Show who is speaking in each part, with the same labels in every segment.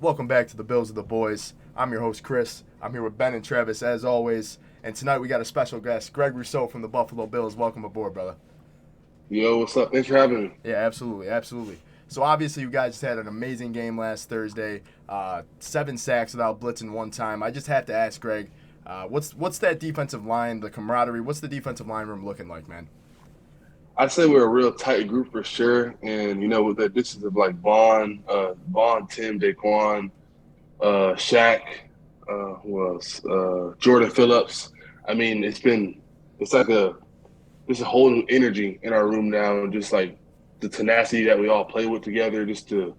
Speaker 1: Welcome back to the Bills of the Boys. I'm your host, Chris. I'm here with Ben and Travis, as always. And tonight we got a special guest, Greg Rousseau from the Buffalo Bills. Welcome aboard, brother.
Speaker 2: Yo, what's up? Thanks for having me.
Speaker 1: Yeah, absolutely. So obviously you guys had an amazing game last Thursday. 7 sacks without blitzing one time. I just have to ask Greg, what's that defensive line, the camaraderie? What's the defensive line room looking like, man?
Speaker 2: I'd say we're a real tight group for sure. And, with the additions of like Vaughn, Tim, Daquan, Shaq, who else? Jordan Phillips. I mean, it's like there's a whole new energy in our room now, and just like the tenacity that we all play with together, just the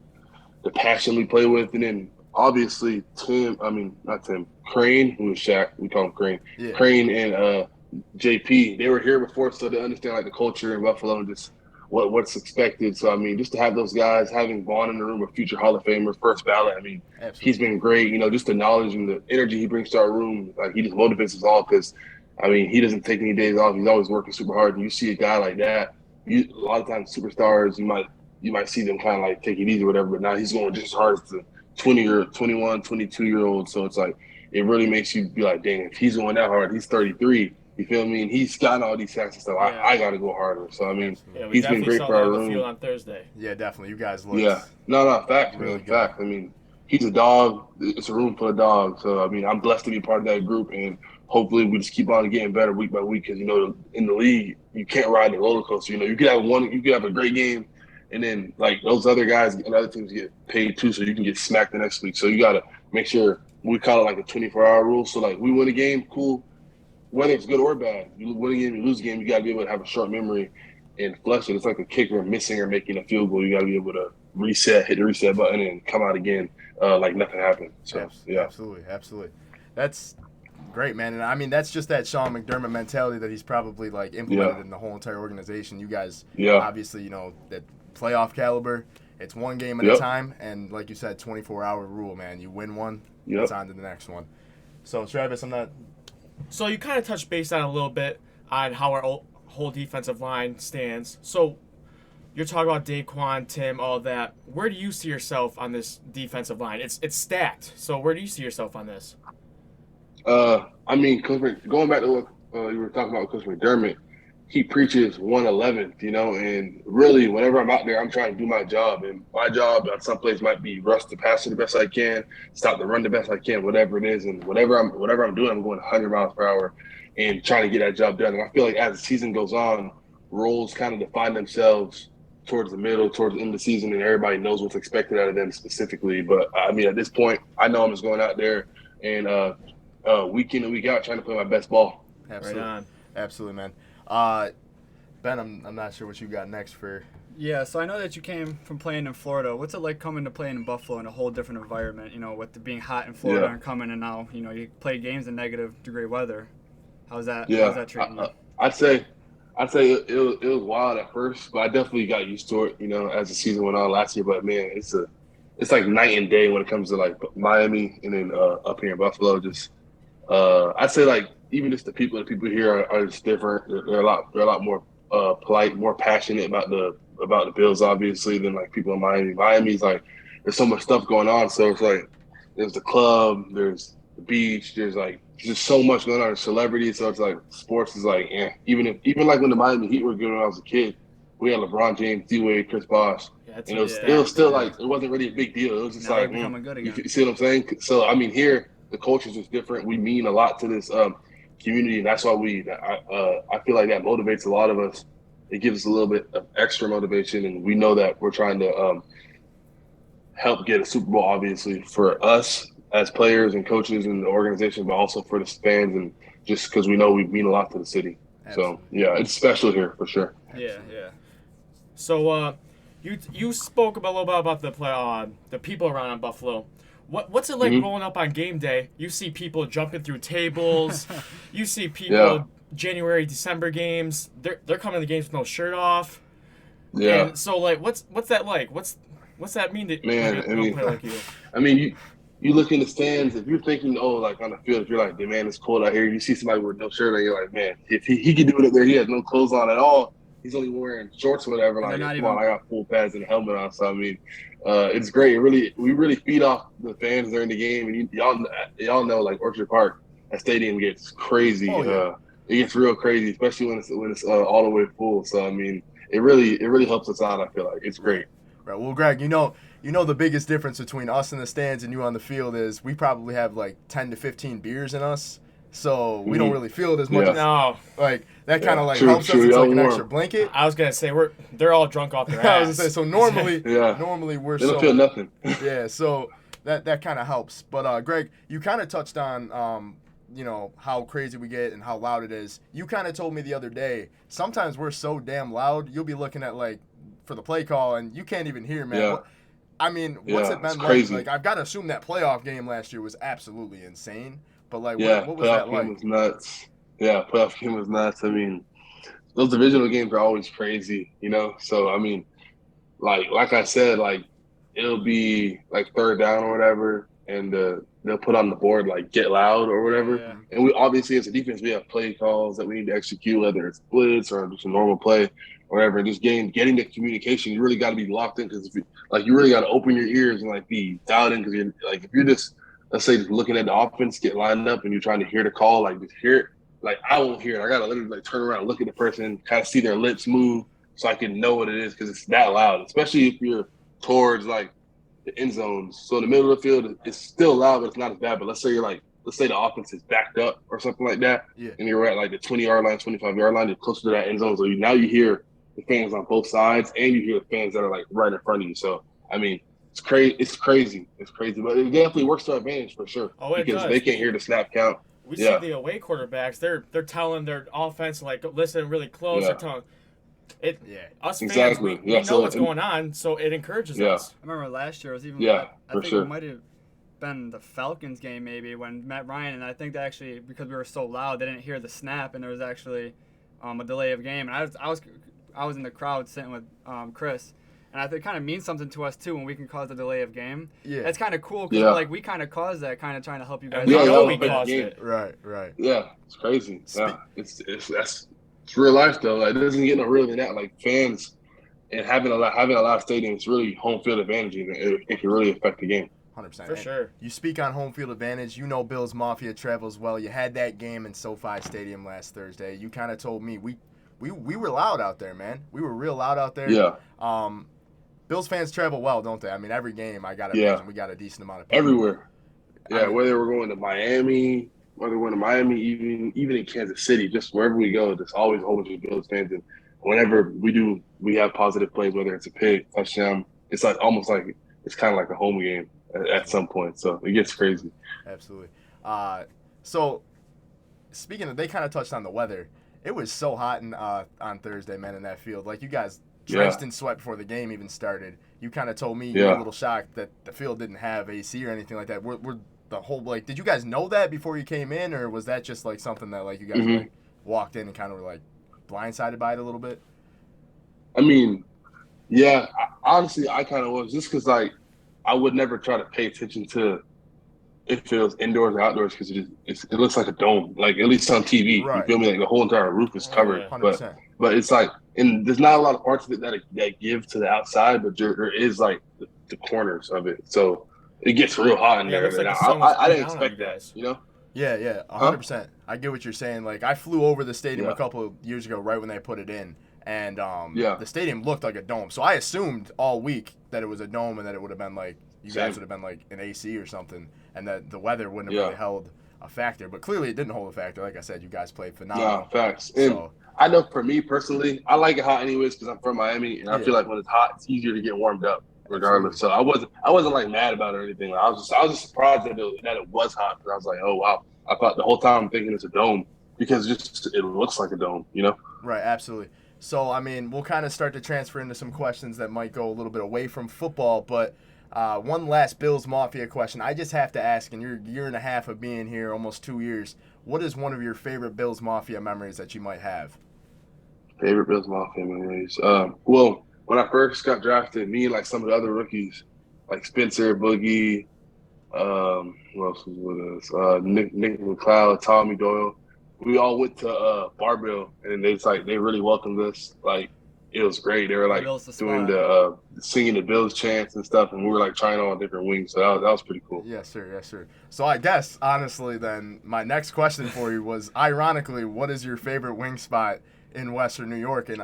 Speaker 2: passion we play with. And then obviously not Tim, Crane, who is Shaq, we call him Crane.
Speaker 1: Yeah.
Speaker 2: Crane and JP, they were here before, so they understand like the culture in Buffalo and just what's expected. So I mean, just to have those guys, having Vaughn in the room, a future Hall of Famer, first ballot. I mean,
Speaker 1: Absolutely.
Speaker 2: He's been great. Just the knowledge and the energy he brings to our room, like he just motivates us all because, I mean, he doesn't take any days off. He's always working super hard. And you see a guy like that, a lot of times superstars, you might see them kind of like take it easy or whatever, but now he's going just as hard as the 21, 22-year-old. So it's like it really makes you be like, dang, if he's going that hard, he's 33. You feel me? And he's gotten all these sacks and stuff.
Speaker 3: Yeah.
Speaker 2: I got to go harder. So, I mean,
Speaker 3: we
Speaker 2: he's been great
Speaker 3: saw
Speaker 2: for
Speaker 3: that
Speaker 2: our
Speaker 3: on the
Speaker 2: room.
Speaker 3: field on Thursday.
Speaker 1: Yeah, definitely. You guys look.
Speaker 2: Yeah. No, fact,
Speaker 1: really
Speaker 2: man. Fact. I mean, he's a dog. It's a room full of dogs. So, I mean, I'm blessed to be part of that group. And hopefully we just keep on getting better week by week because, in the league, you can't ride the roller coaster. You could have a great game. And then, like, those other guys and other teams get paid too, so you can get smacked the next week. So, you got to make sure we call it like a 24-hour rule. So, like, we win a game, cool. Whether it's good or bad, you win a game, you lose a game, you got to be able to have a short memory and flush it. It's like a kicker missing or making a field goal. You got to be able to hit the reset button, and come out again like nothing happened. So, yeah.
Speaker 1: Absolutely. That's great, man. And I mean, that's just that Sean McDermott mentality that he's probably like implemented in the whole entire organization. You guys, obviously, that playoff caliber. It's one game at a time, and like you said, 24-hour rule, man. You win one, it's on to the next one. So, Travis,
Speaker 3: So you kind of touched base on a little bit on how our whole defensive line stands. So you're talking about Daquan, Tim, all that. Where do you see yourself on this defensive line? It's stacked. So where do you see yourself on this?
Speaker 2: I mean, going back to what you were talking about, Coach McDermott, he preaches 111th, and really whenever I'm out there, I'm trying to do my job. And my job at some place might be rush the passer the best I can, stop the run the best I can, whatever it is. And whatever I'm doing, I'm going 100 miles per hour and trying to get that job done. And I feel like as the season goes on, roles kind of define themselves towards the middle, towards the end of the season, and everybody knows what's expected out of them specifically. But I mean, at this point, I know I'm just going out there and week in and week out trying to play my best ball.
Speaker 1: Absolutely.
Speaker 3: Right on.
Speaker 1: Absolutely, man. Ben, I'm not sure what you got next for.
Speaker 4: Yeah, so I know that you came from playing in Florida. What's it like coming to playing in Buffalo in a whole different environment? With being hot in Florida and coming, and now you play games in negative degree weather. How's that?
Speaker 2: Yeah,
Speaker 4: how's that treating you?
Speaker 2: I'd say it was wild at first, but I definitely got used to it. As the season went on last year. But man, it's like night and day when it comes to like Miami and then up here in Buffalo. Just I'd say like even just the people here are just different. They're a lot more polite, more passionate about the Bills, obviously, than like people in Miami. Miami's like there's so much stuff going on, so it's like there's the club, there's the beach, there's like just so much going on, there's celebrities, so it's like sports is like even like when the Miami Heat were good when I was a kid, we had LeBron James, D-Wade, Chris Bosh.
Speaker 3: Yeah,
Speaker 2: And it was still like it wasn't really a big deal. It was just
Speaker 4: Now
Speaker 2: like
Speaker 4: they're becoming good again.
Speaker 2: you see what I'm saying? So I mean, here the culture is just different. We mean a lot to this community, and that's why I feel like that motivates a lot of us. It gives us a little bit of extra motivation, and we know that we're trying to help get a Super Bowl, obviously, for us as players and coaches and the organization, but also for the fans, and just because we know we mean a lot to the city.
Speaker 1: Absolutely.
Speaker 2: So yeah, it's special here for sure.
Speaker 4: Yeah.
Speaker 3: So you spoke a little bit about the people around in Buffalo. What's it like rolling up on game day? You see people jumping through tables. You see people January, December games. They're coming to the games with no shirt off.
Speaker 2: Yeah.
Speaker 3: And so like, what's that like? What's that mean to play like you?
Speaker 2: I mean, you look in the stands. If you're thinking, like on the field, if you're like, man, it's cold out here. You see somebody with no shirt on, you're like, man, if he could do it up there, he has no clothes on at all. he's only wearing shorts or whatever.
Speaker 4: And
Speaker 2: Like, come on, I got full pads and a helmet on. So I mean, it's great. We really feed off the fans during the game, and y'all know like Orchard Park, that stadium gets crazy.
Speaker 1: Oh, yeah.
Speaker 2: It gets real crazy, especially when it's all the way full. So I mean, it really helps us out. I feel like it's great.
Speaker 1: Right. Well, Greg, you know the biggest difference between us in the stands and you on the field is we probably have like 10 to 15 beers in us, so we don't really feel it as much.
Speaker 3: No,
Speaker 1: like that kind of like helps us. It's like an extra blanket.
Speaker 3: I was gonna say they're all drunk off their ass.
Speaker 1: I was gonna say, so normally we're
Speaker 2: they don't feel nothing.
Speaker 1: Yeah, so that kind of helps. But Greg, you kind of touched on you know how crazy we get and how loud it is. You kind of told me the other day sometimes we're so damn loud. You'll be looking at like for the play call and you can't even hear, man.
Speaker 2: Yeah.
Speaker 1: I mean, what's it been like? Like, I've got to assume that playoff game last year was absolutely insane. But like, what was that like?
Speaker 2: Playoff game was nuts. Yeah, playoff game was nuts. I mean, those divisional games are always crazy, you know. So I mean, like I said, like it'll be like third down or whatever, and they'll put on the board like get loud or whatever.
Speaker 4: Yeah.
Speaker 2: And we obviously as a defense we have play calls that we need to execute, whether it's blitz or just a normal play. Whatever, just getting the communication, you really got to be locked in because you really got to open your ears and like be dialed in because you're like if you're just let's say just looking at the offense, get lined up and you're trying to hear the call, like just hear it. Like I won't hear it. I gotta literally like turn around, look at the person, kind of see their lips move so I can know what it is because it's that loud. Especially if you're towards like the end zones. So in the middle of the field, it's still loud, but it's not as bad. But let's say the offense is backed up or something like that, and you're at like the 20-yard line, 25-yard line, you're closer to that end zone. So now you hear the fans on both sides, and you hear the fans that are like right in front of you. So I mean, it's crazy. It's crazy, but it definitely works to our advantage for sure.
Speaker 3: Oh, it
Speaker 2: because
Speaker 3: does.
Speaker 2: They can't hear the snap count.
Speaker 3: We see the away quarterbacks. They're telling their offense like listen really close. They're telling us fans. We know what's going on, so it encourages us.
Speaker 4: I remember last year it was even.
Speaker 2: I
Speaker 4: think it might have been the Falcons game maybe when Matt Ryan and I think that actually because we were so loud they didn't hear the snap and there was actually a delay of game and I was in the crowd sitting with Chris, and I think it kind of means something to us too when we can cause a delay of game. Yeah, it's kind of cool because like we kind of caused that, kind of trying to help you guys.
Speaker 3: We caused it.
Speaker 1: Right.
Speaker 2: Yeah, it's crazy. Yeah, it's real life though. Like, it doesn't get no realer than that. Like fans and having a live stadium, it's really home field advantage. It can really affect the game.
Speaker 1: 100%.
Speaker 3: For sure.
Speaker 1: You speak on home field advantage. You know Bills Mafia travels well. You had that game in SoFi Stadium last Thursday. You kind of told me we were loud out there, man. We were real loud out there.
Speaker 2: Yeah.
Speaker 1: Bills fans travel well, don't they? I mean, every game I got to imagine we got a decent amount of people.
Speaker 2: Everywhere. Yeah, whether we're going to Miami, even in Kansas City, just wherever we go, there's always a whole bunch of Bills fans. And whenever we have positive plays, whether it's a pick, touchdown, it's like almost like it's kind of like a home game at some point. So it gets crazy.
Speaker 1: Absolutely. So speaking of, they kind of touched on the weather. It was so hot on Thursday, man, in that field. Like, you guys drenched in sweat before the game even started. You kind of told me you were a little shocked that the field didn't have AC or anything like that. Were the whole, like, did you guys know that before you came in, or was that just, like, something that, like, you guys like, walked in and kind of were, like, blindsided by it a little bit?
Speaker 2: I mean, yeah, honestly, I kind of was. Just because, like, I would never try to pay attention to if it was indoors or outdoors because it looks like a dome, like at least on TV. Right. You feel me? Like the whole entire roof is covered.
Speaker 1: 100%.
Speaker 2: But it's like, and there's not a lot of parts of it that give to the outside, but there is like the corners of it. So it gets real hot in there. Like I didn't expect that, you know?
Speaker 1: Yeah, 100%. I get what you're saying. Like, I flew over the stadium a couple of years ago, right when they put it in, and the stadium looked like a dome. So I assumed all week that it was a dome and that it would have been like, you guys would have been like an AC or something, and that the weather wouldn't have really held a factor. But clearly it didn't hold a factor. Like I said, you guys played phenomenal.
Speaker 2: Yeah, facts. And I know for me personally, I like it hot anyways because I'm from Miami, and I feel like when it's hot, it's easier to get warmed up regardless. So I wasn't like mad about it or anything. I was just surprised that it was hot because I was like, oh wow. I thought the whole time I'm thinking it's a dome because it looks like a dome, you know?
Speaker 1: Right, absolutely. So, I mean, we'll kind of start to transfer into some questions that might go a little bit away from football, but one last Bills Mafia question. I just have to ask, in your year and a half of being here, almost 2 years, what is one of your favorite Bills Mafia memories that you might have?
Speaker 2: Favorite Bills Mafia memories? Well, when I first got drafted, me and like some of the other rookies, like Spencer, Boogie, who else was with us? Nick McLeod, Tommy Doyle. we all went to Barbell, and they really welcomed us. Like, it was great. They were like doing the singing the Bills chants and stuff, and we were like trying on different wings. So that was pretty cool.
Speaker 1: Yes, sir. Yes, sir. So I guess honestly, then my next question for you was, ironically, what is your favorite wing spot in Western New York? And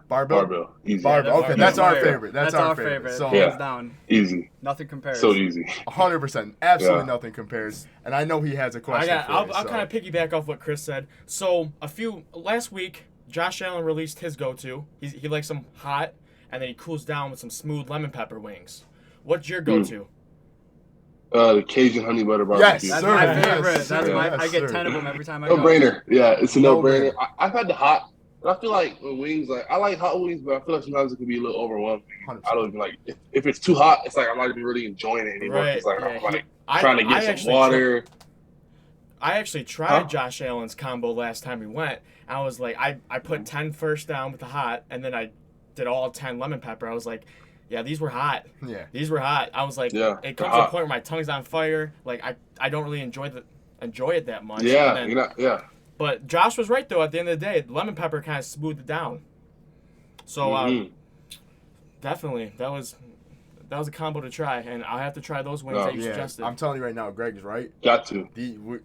Speaker 1: Barbell.
Speaker 2: Easy.
Speaker 1: Barbell. Okay, that's our favorite. That's our favorite.
Speaker 4: So hands down.
Speaker 2: Easy.
Speaker 4: Nothing compares.
Speaker 2: So easy.
Speaker 1: 100%. Absolutely nothing compares. And I know he has a question.
Speaker 3: I'll kind of piggyback off what Chris said. So last week, Josh Allen released his go-to. He likes them hot, and then he cools down with some smooth lemon pepper wings. What's your go-to?
Speaker 2: The Cajun honey butter barbecue.
Speaker 4: Yes, that's my favorite. I get 10 of them every time I go.
Speaker 2: No-brainer. Yeah, it's a no-brainer. I've had the hot. But I feel like with wings, like I like hot wings, but I feel like sometimes it can be a little overwhelming. 100%. I don't even like if it's too hot. It's like I'm not even really enjoying it anymore.
Speaker 3: Right.
Speaker 2: It's like I'm like trying to get some water.
Speaker 3: I actually tried Josh Allen's combo last time we went. I was like, I put 10 first down with the hot, and then I did all 10 lemon pepper. I was like, yeah, these were hot.
Speaker 1: Yeah,
Speaker 3: these were hot. I was like, it comes to a point where my tongue's on fire. Like I don't really enjoy it that much.
Speaker 2: Yeah,
Speaker 3: But Josh was right though. At the end of the day, the lemon pepper kind of smoothed it down. So definitely that was a combo to try, and I'll have to try those wings that you suggested.
Speaker 1: I'm telling you right now, Greg's right.
Speaker 2: Got to.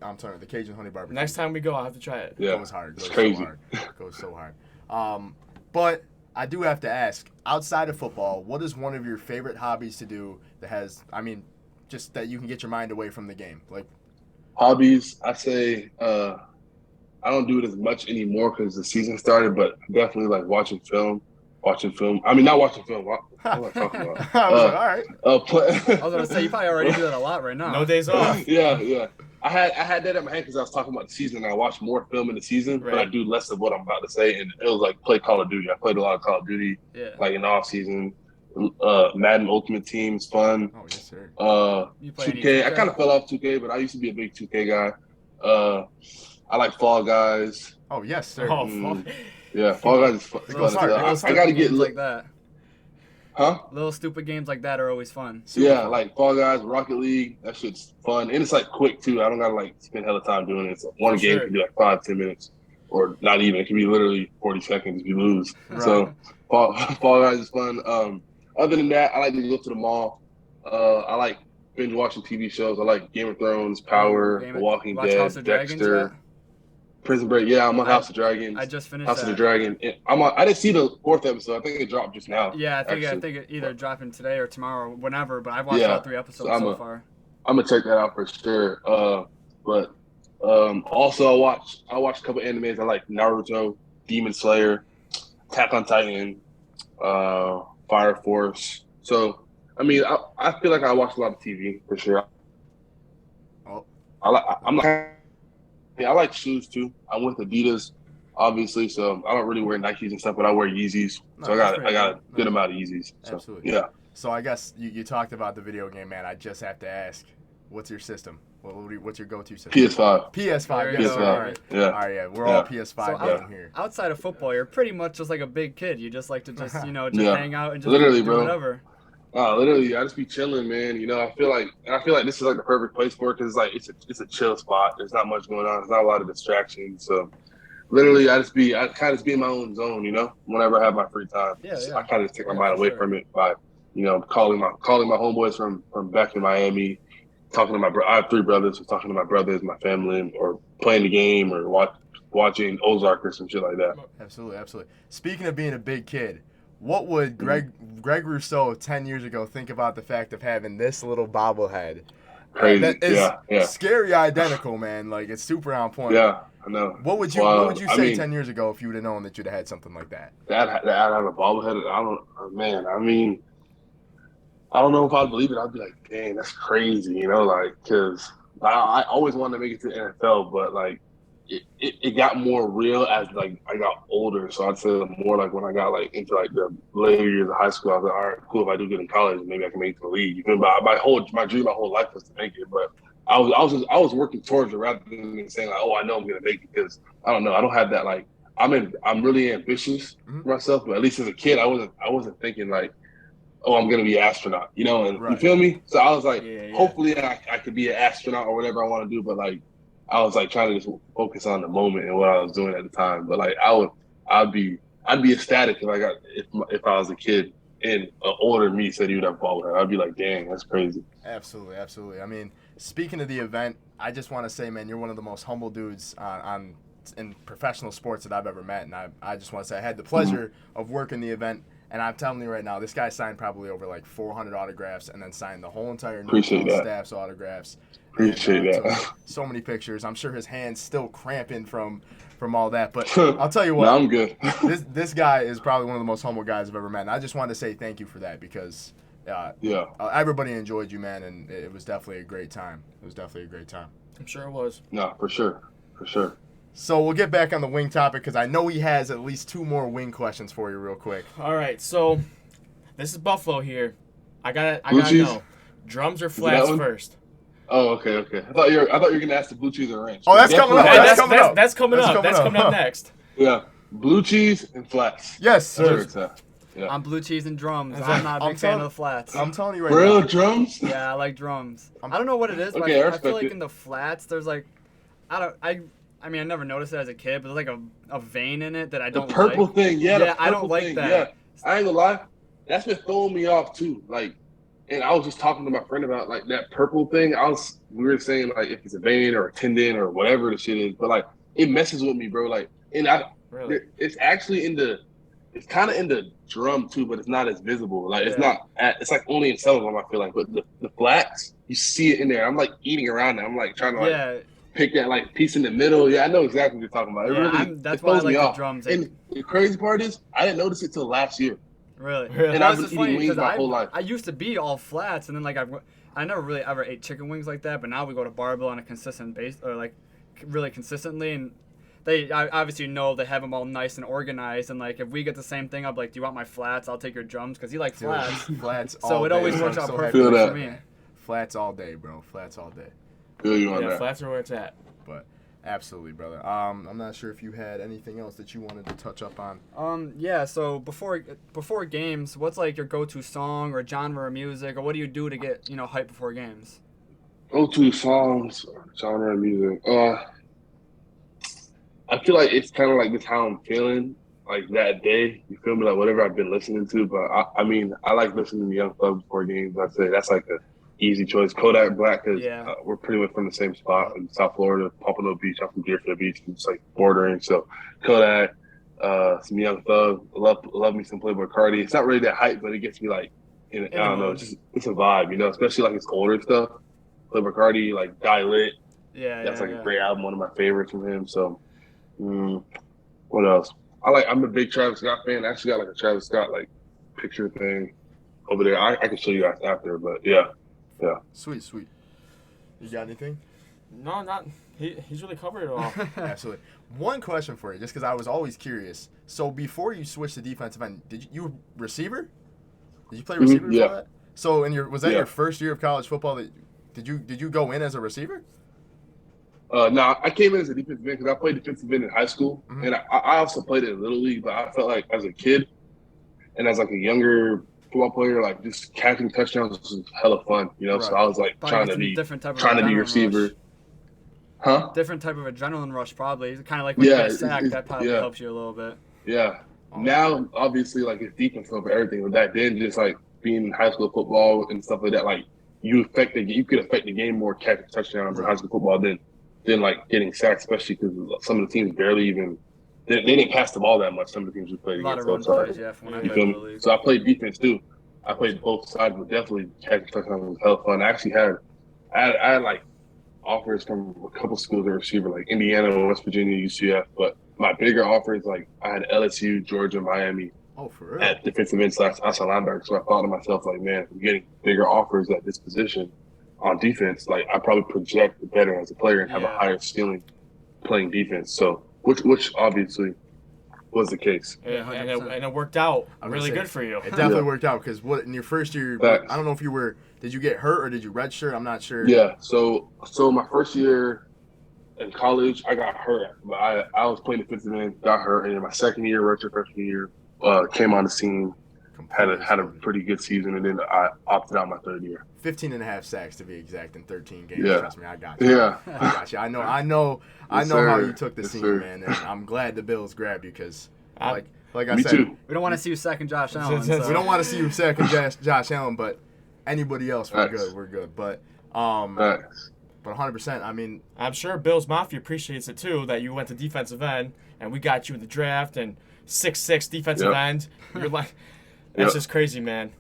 Speaker 1: I'm telling you, the Cajun honey barbecue.
Speaker 3: Next time we go, I'll have to try it.
Speaker 2: Yeah,
Speaker 1: goes hard.
Speaker 2: It's crazy.
Speaker 1: Goes so hard. But I do have to ask, outside of football, what is one of your favorite hobbies to do that has, just that you can get your mind away from the game? Like
Speaker 2: hobbies, I say. I don't do it as much anymore because the season started, but definitely like watching film. I mean, not watching film. What am I talking about?
Speaker 1: All right.
Speaker 4: I was going to say, you probably already do that a lot right now.
Speaker 3: No days off.
Speaker 2: Yeah. I had that in my head because I was talking about the season, and I watched more film in the season, but I do less of what I'm about to say, and it was like play Call of Duty. I played a lot of Call of Duty, like in the off season. Madden Ultimate Team is fun.
Speaker 1: Oh, yes, sir.
Speaker 2: 2K. I kind of fell off 2K, but I used to be a big 2K guy. I like Fall Guys.
Speaker 1: Oh, yes, sir.
Speaker 2: Yeah, Fall Guys is fun. I got to get
Speaker 4: like that.
Speaker 2: Huh?
Speaker 4: Little stupid games like that are always fun.
Speaker 2: Fun. Like Fall Guys, Rocket League. That shit's fun, and it's like quick too. I don't gotta like spend hella time doing it. It's one game can be like 5-10 minutes, or not even. It can be literally 40 seconds if you lose. Right. So Fall Guys is fun. Other than that, I like to go to the mall. I like binge watching TV shows. I like Game of Thrones, Power, The Walking Dead, Dexter, Prison Break. Yeah, I'm on House of Dragons.
Speaker 4: I just finished
Speaker 2: House of the Dragon. I didn't see the 4th episode. I think it dropped just now.
Speaker 4: Yeah, I think it either dropping today or tomorrow, whenever. But I've watched all 3 episodes so far.
Speaker 2: I'm gonna check that out for sure. But also I watch a couple animes. I like Naruto, Demon Slayer, Attack on Titan, Fire Force. So I mean, I feel like I watch a lot of TV for sure. I like shoes too. I'm with Adidas, obviously, so I don't really wear Nikes and stuff, but I wear Yeezys. So I got a good amount of Yeezys. So,
Speaker 1: absolutely. Yeah. So I guess you talked about the video game, man. I just have to ask, what's your system? What's your go-to system?
Speaker 2: PS5.
Speaker 1: PS5.
Speaker 2: PS5.
Speaker 1: All right. Yeah. All right. Yeah. We're all PS5 down here.
Speaker 4: Outside of football, you're pretty much just like a big kid. You just like to just hang out and just
Speaker 2: literally,
Speaker 4: do whatever.
Speaker 2: Literally, I just be chilling, man. I feel like this is like the perfect place for it because it's a chill spot. There's not much going on. There's not a lot of distractions. So, literally, I kind of be in my own zone. Whenever I have my free time, I kind of just take my mind away from it by, calling my homeboys from back in Miami, talking to I have 3 brothers, so talking to my brothers, my family, or playing the game or watching Ozark or some shit like that.
Speaker 1: Absolutely. Speaking of being a big kid. What would Greg Rousseau 10 years ago think about the fact of having this little bobblehead?
Speaker 2: Crazy.
Speaker 1: That is scary identical, man. Like, it's super on point.
Speaker 2: Yeah, I know.
Speaker 1: What would you say 10 years ago if you would have known that you'd have had something like that?
Speaker 2: That I'd have a bobblehead. I don't know if I'd believe it. I'd be like, dang, that's crazy, because I always wanted to make it to the NFL, but like, it got more real as like I got older. So I'd say more like when I got like into like the later years of high school, I was like, all right, cool. If I do good in college, maybe I can make it to the league. You know, my dream, my whole life was to make it. But I was working towards it rather than saying like, oh, I know I'm gonna make it, because I don't know. I don't have that like I'm really ambitious for myself, but at least as a kid, I wasn't thinking like, oh, I'm gonna be an astronaut, and right. You feel me? So I was like, hopefully I could be an astronaut or whatever I want to do, but like, I was like trying to just focus on the moment and what I was doing at the time. But like I'd be ecstatic if I was a kid and an older me said he would have ball with her. I'd be like, dang, that's crazy.
Speaker 1: Absolutely, absolutely. I mean, speaking of the event, I just want to say, man, you're one of the most humble dudes in professional sports that I've ever met, and I just want to say I had the pleasure of working the event. And I'm telling you right now, this guy signed probably over like 400 autographs and then signed the whole entire staff's autographs.
Speaker 2: Appreciate that.
Speaker 1: So many pictures. I'm sure his hand's still cramping from all that. But I'll tell you what.
Speaker 2: No, I'm good.
Speaker 1: this guy is probably one of the most humble guys I've ever met. And I just wanted to say thank you for that because everybody enjoyed you, man, and it was definitely a great time.
Speaker 3: I'm sure it was.
Speaker 2: No, for sure.
Speaker 1: So we'll get back on the wing topic because I know he has at least 2 more wing questions for you real quick.
Speaker 3: All right, so this is Buffalo here. I gotta know. Drums or flats first?
Speaker 2: Oh, okay. I thought you were gonna ask the blue cheese or ranch.
Speaker 1: Oh, that's coming up.
Speaker 3: That's coming up next.
Speaker 2: Yeah, blue cheese and flats.
Speaker 1: Yes, sir.
Speaker 4: Yeah. I'm blue cheese and drums. I'm not a big fan of the flats.
Speaker 1: I'm telling you right
Speaker 2: now.
Speaker 1: Real
Speaker 2: drums?
Speaker 4: Yeah, I like drums. I don't know what it is, but
Speaker 2: okay,
Speaker 4: I feel like in the flats there's like, I mean, I never noticed it as a kid, but there's like a vein in it that I don't like.
Speaker 2: The purple thing, yeah.
Speaker 4: I don't like that.
Speaker 2: Yeah, I ain't gonna lie. That's been throwing me off too. Like, and I was just talking to my friend about like that purple thing. We were saying like if it's a vein or a tendon or whatever the shit is, but like it messes with me, bro. Like, and it's actually it's kind of in the drum too, but it's not as visible. Like it's it's like only in some of them I feel like, but the flats, you see it in there. I'm like eating around it. I'm like trying to pick that like piece in the middle. Yeah, I know exactly what you're talking about.
Speaker 4: That's why I like the drums.
Speaker 2: And the crazy part is, I didn't notice it till last year.
Speaker 4: Really?
Speaker 2: And I've been eating wings my whole life.
Speaker 4: I used to be all flats, and then like I never really ever ate chicken wings like that. But now we go to Barbell on a consistent base, or like really consistently, and they obviously know they have them all nice and organized. And like if we get the same thing, I'll be like, "Do you want my flats? I'll take your drums," because you like flats.
Speaker 1: Flats.
Speaker 4: So it always works out perfectly for me.
Speaker 1: Flats all day, bro. Flats all day.
Speaker 2: Feel you on that.
Speaker 3: Flats are where it's at.
Speaker 1: But absolutely, brother. I'm not sure if you had anything else that you wanted to touch up on.
Speaker 4: Yeah. So before games, what's like your go-to song or genre of music, or what do you do to get hype before games?
Speaker 2: Go-to songs, genre of music. I feel like it's kind of like just how I'm feeling like that day. You feel me? Like whatever I've been listening to. But I mean, I like listening to Young Thug before games. I'd say that's like a easy choice. Kodak Black, because we're pretty much from the same spot in South Florida, Pompano Beach. I'm from Deerfield Beach. It's like bordering. So Kodak, some Young Thug. Love me some Playboi Carti. It's not really that hype, but it gets me like, I don't know. It's a vibe, especially like it's older stuff. Playboi Carti, like Die Lit. That's like a great album. One of my favorites from him. So, what else? I'm a big Travis Scott fan. I actually got like a Travis Scott like picture thing over there. I can show you guys after, but yeah.
Speaker 1: Sweet. You got anything?
Speaker 3: No, not. He's really covered it all.
Speaker 1: Absolutely. One question for you, just because I was always curious. So before you switched to defensive end, you receiver? Did you play receiver before that? So was that your first year of college football? Did you go in as a receiver?
Speaker 2: No, I came in as a defensive end because I played defensive end in high school, and I also played it in Little League. But I felt like as a kid and as like a younger football player, like just catching touchdowns was hella fun, Right. So I was like trying to be receiver.
Speaker 4: Rush.
Speaker 2: Huh?
Speaker 4: Different type of adrenaline rush, probably. It's kind of like when you get sacked, that probably helps you a little bit.
Speaker 2: Yeah. Now, obviously, like it's defense over everything. But back then, just like being in high school football and stuff like that, like you could affect the game more catching touchdowns in high school football than like getting sacked, especially because some of the teams barely even. They didn't pass the ball that much. Some of the teams we played against.
Speaker 4: A lot of run plays, from when I played in the league.
Speaker 2: So I played defense too. I played both sides, but definitely catching touchdowns was hella fun. I actually I had like offers from a couple schools at receiver, like Indiana, West Virginia, UCF. But my bigger offers, like I had LSU, Georgia, Miami.
Speaker 1: Oh, for real?
Speaker 2: At defensive end / outside linebacker. So I thought to myself, like, man, I'm getting bigger offers at this position on defense. Like I probably project better as a player and have a higher ceiling playing defense. So. Which obviously was the case.
Speaker 3: And it worked out really good for you.
Speaker 1: It definitely worked out because in your first year, I don't know if did you get hurt or did you redshirt? I'm not sure.
Speaker 2: Yeah, so my first year in college, I got hurt. But I was playing defensive end, got hurt. And in my second year, redshirt freshman year, came on the scene. had a pretty good season, and then I opted out my third year.
Speaker 1: 15.5 sacks to be exact in 13 games.
Speaker 2: Yeah.
Speaker 1: Trust me, I got you.
Speaker 2: Yeah.
Speaker 1: I got you. I know
Speaker 2: Yes,
Speaker 1: how
Speaker 2: sir.
Speaker 1: you took the
Speaker 2: Yes,
Speaker 1: scene,
Speaker 2: sir.
Speaker 1: man, and I'm glad the Bills grabbed you because, like I
Speaker 2: Me
Speaker 1: said,
Speaker 2: too.
Speaker 4: We don't want to see you second Josh Allen. So.
Speaker 1: we don't want to see you second Josh Allen, but anybody else, we're
Speaker 2: Nice.
Speaker 1: good. We're good. But
Speaker 2: Nice.
Speaker 1: but 100%. I mean,
Speaker 3: I'm sure Bills Mafia appreciates it too that you went to defensive end and we got you in the draft and 6'6" defensive end. You're like, it's just crazy, man.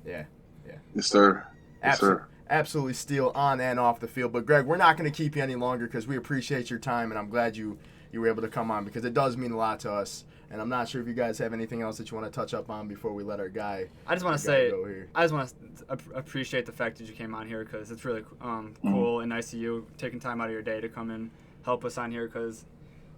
Speaker 1: Yeah.
Speaker 2: Yes, sir. Yes, sir.
Speaker 1: Absolutely steal on and off the field. But Greg, we're not going to keep you any longer because we appreciate your time, and I'm glad you were able to come on because it does mean a lot to us. And I'm not sure if you guys have anything else that you want to touch up on before we let our guy.
Speaker 4: I just want to say,
Speaker 1: go here.
Speaker 4: I just want to appreciate the fact that you came on here because it's really cool and nice of you taking time out of your day to come and help us on here because,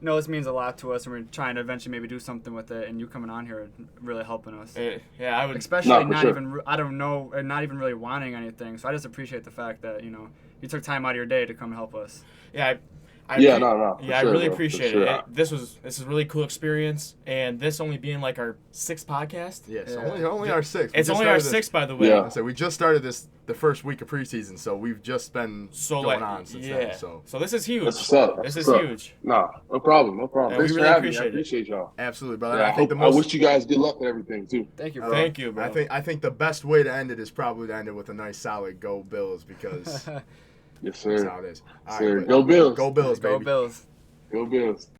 Speaker 4: you know, this means a lot to us and we're trying to eventually maybe do something with it. And you coming on here really helping us.
Speaker 3: Yeah, I would.
Speaker 4: Especially not
Speaker 2: sure.
Speaker 4: even, I don't know, not even really wanting anything. So I just appreciate the fact that, you know, you took time out of your day to come help us.
Speaker 3: Yeah.
Speaker 2: No.
Speaker 3: Yeah,
Speaker 2: For
Speaker 3: I
Speaker 2: sure,
Speaker 3: really
Speaker 2: bro.
Speaker 3: appreciate
Speaker 2: For
Speaker 3: it.
Speaker 2: sure.
Speaker 3: This is a really cool experience, and this only being like our 6th podcast.
Speaker 1: Yes,
Speaker 4: Yeah.
Speaker 1: only our 6th.
Speaker 3: It's only our 6th, by the way.
Speaker 2: Yeah.
Speaker 1: So we just started the first week of preseason, so we've just been going on since then. So
Speaker 3: this is huge.
Speaker 2: That's what's up.
Speaker 3: This is
Speaker 2: That's what's up.
Speaker 3: huge.
Speaker 2: Nah, no problem.
Speaker 3: Yeah,
Speaker 2: Thanks
Speaker 3: we
Speaker 2: for
Speaker 3: really
Speaker 2: having me. I
Speaker 3: appreciate it.
Speaker 2: appreciate y'all.
Speaker 1: absolutely, brother.
Speaker 2: Yeah, I wish you guys good luck with everything too.
Speaker 4: Thank you,
Speaker 1: Uh,
Speaker 4: bro.
Speaker 3: Thank you, bro.
Speaker 1: I think the best way to end it is probably to end it with a nice solid go Bills because
Speaker 2: Yes,
Speaker 1: that's
Speaker 2: sir.
Speaker 1: how it is. All
Speaker 2: Sir.
Speaker 1: right,
Speaker 2: Go Bills.
Speaker 1: Go Bills, baby.
Speaker 4: Go Bills.
Speaker 2: Go Bills.